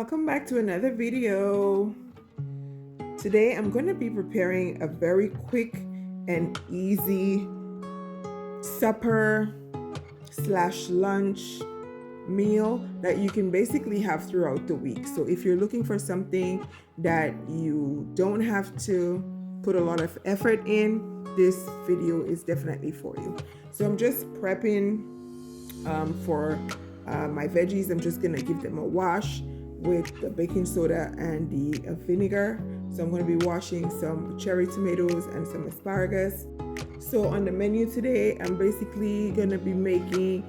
Welcome back to another video. Today I'm going to be preparing a very quick and easy supper slash lunch meal that you can basically have throughout the week. So if you're looking for something that you don't have to put a lot of effort in, this video is definitely for you. So I'm just prepping for my veggies. I'm just gonna give them a wash with the baking soda and the vinegar. So I'm going to be washing some cherry tomatoes and some asparagus. So on the menu today, I'm basically going to be making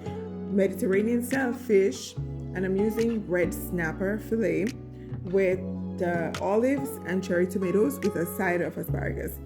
Mediterranean style fish, and I'm using red snapper fillet with olives and cherry tomatoes with a side of asparagus.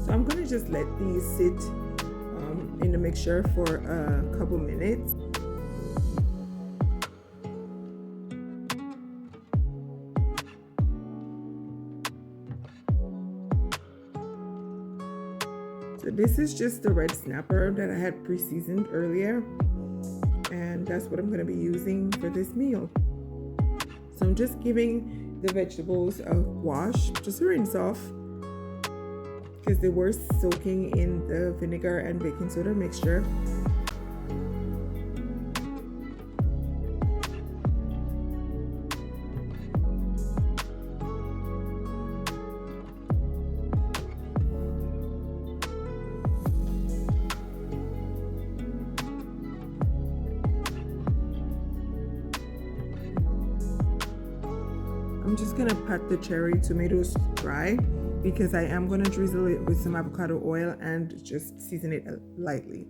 So I'm going to just let these sit in the mixture for a couple minutes. So this is just the red snapper that I had pre-seasoned earlier, and that's what I'm going to be using for this meal. So I'm just giving the vegetables a wash, just rinse off, because they were soaking in the vinegar and baking soda mixture. I'm just gonna pat the cherry tomatoes dry, because I am going to drizzle it with some avocado oil and just season it lightly.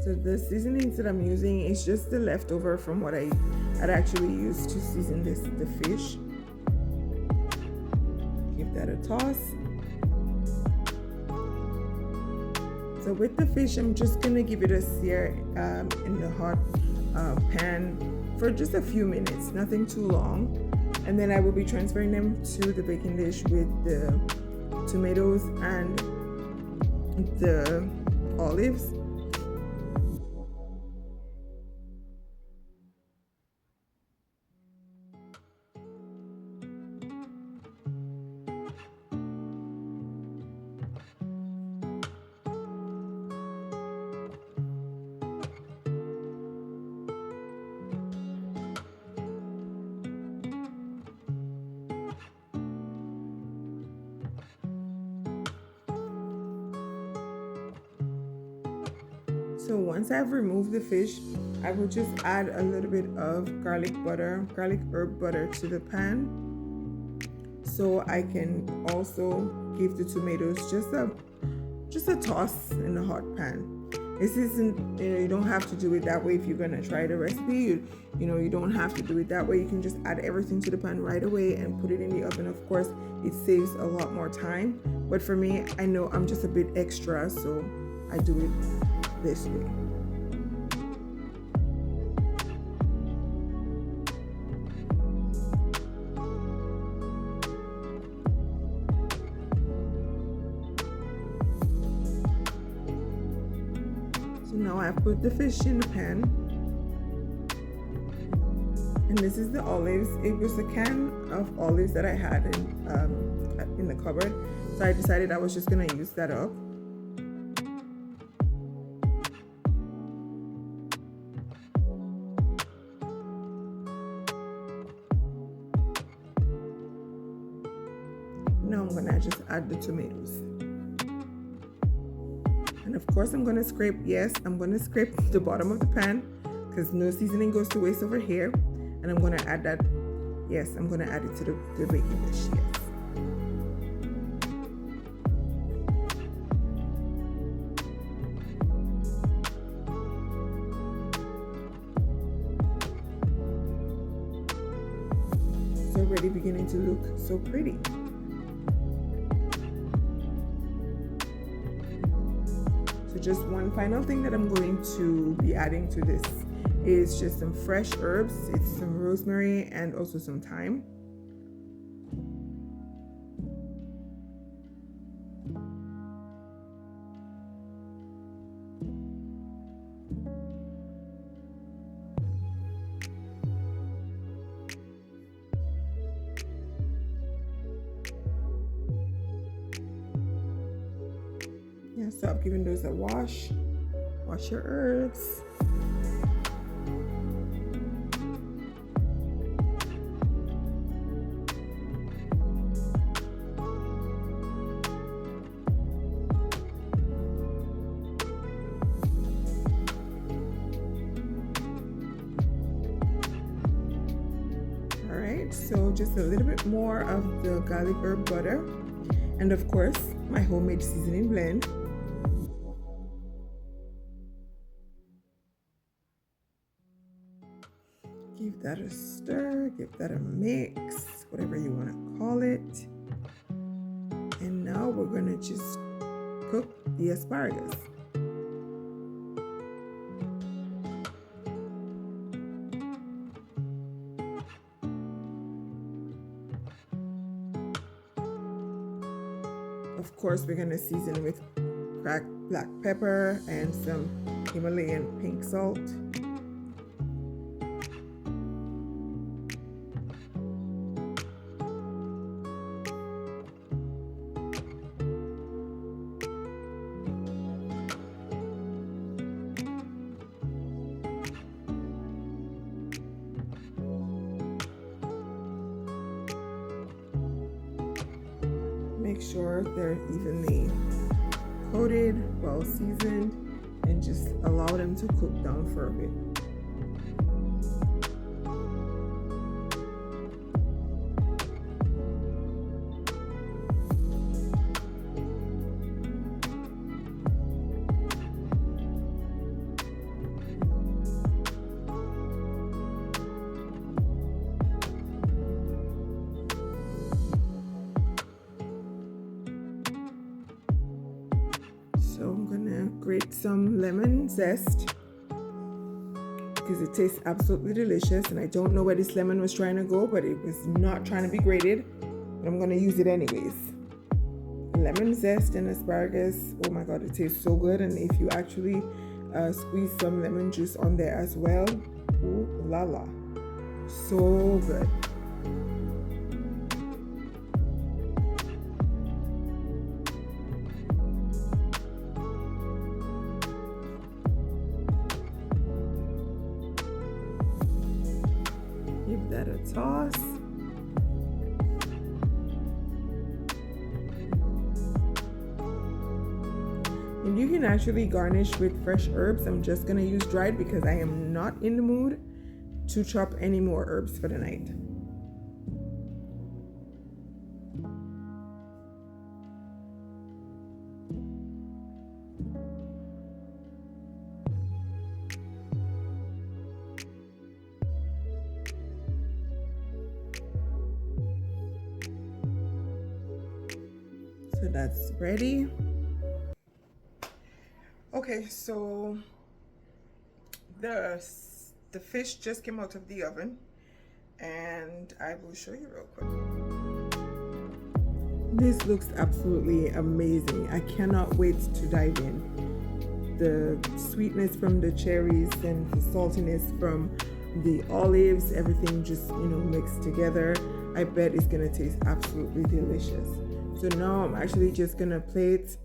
So the seasonings that I'm using is just the leftover from what I had actually used to season the fish. Give that a toss. So with the fish, I'm just gonna give it a sear in the hot pan for just a few minutes, nothing too long. And then I will be transferring them to the baking dish with the tomatoes and the olives. So once I've removed the fish, I will just add a little bit of garlic herb butter to the pan, so I can also give the tomatoes just a toss in the hot pan. This isn't, you don't have to do it that way if you're gonna try the recipe. You don't have to do it that way. You can just add everything to the pan right away and put it in the oven. Of course, it saves a lot more time, but for me, I know I'm just a bit extra, so I do it this way. So now I've put the fish in the pan, and this is the olives. It was a can of olives that I had in the cupboard, so I decided I was just gonna use that up. Now I'm gonna just add the tomatoes. And of course I'm gonna scrape the bottom of the pan, because no seasoning goes to waste over here. And I'm gonna add that, yes, I'm gonna add it to the baking dish, yes. already beginning to look so pretty. So just one final thing that I'm going to be adding to this is just some fresh herbs. It's some rosemary and also some thyme. Yeah, stop giving those a wash. Wash your herbs. Alright, so just a little bit more of the garlic herb butter. And of course, my homemade seasoning blend. Give that a stir, give that a mix, whatever you want to call it. And now we're going to just cook the asparagus. Of course, we're going to season with cracked black pepper and some Himalayan pink salt. Make sure they're evenly coated, well seasoned, and just allow them to cook down for a bit. So I'm gonna grate some lemon zest because it tastes absolutely delicious, and I don't know where this lemon was trying to go, but it was not trying to be grated, but I'm gonna use it anyways. Lemon zest and asparagus, oh my god, it tastes so good. And if you actually squeeze some lemon juice on there as well, ooh la la, so good. Give that a toss. And you can actually garnish with fresh herbs. I'm just gonna use dried because I am not in the mood to chop any more herbs for the night. So that's ready. Okay, so the fish just came out of the oven, and I will show you real quick. This looks absolutely amazing. I cannot wait to dive in. The sweetness from the cherries and the saltiness from the olives, everything just, mixed together. I bet it's gonna taste absolutely delicious. So now I'm actually just gonna plate.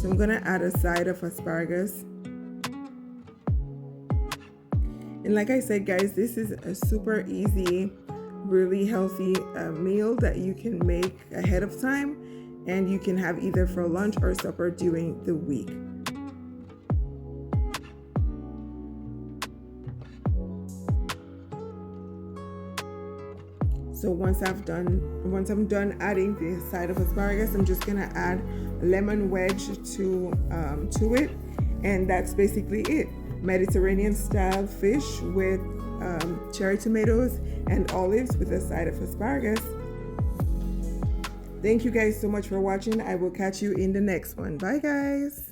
So I'm gonna add a side of asparagus. And like I said, guys, this is a super easy, really healthy meal that you can make ahead of time, and you can have either for lunch or supper during the week. So once I'm done adding the side of asparagus, I'm just gonna add a lemon wedge to it, and that's basically it. Mediterranean style fish with cherry tomatoes and olives with a side of asparagus. Thank you guys so much for watching. I will catch you in the next one. Bye guys.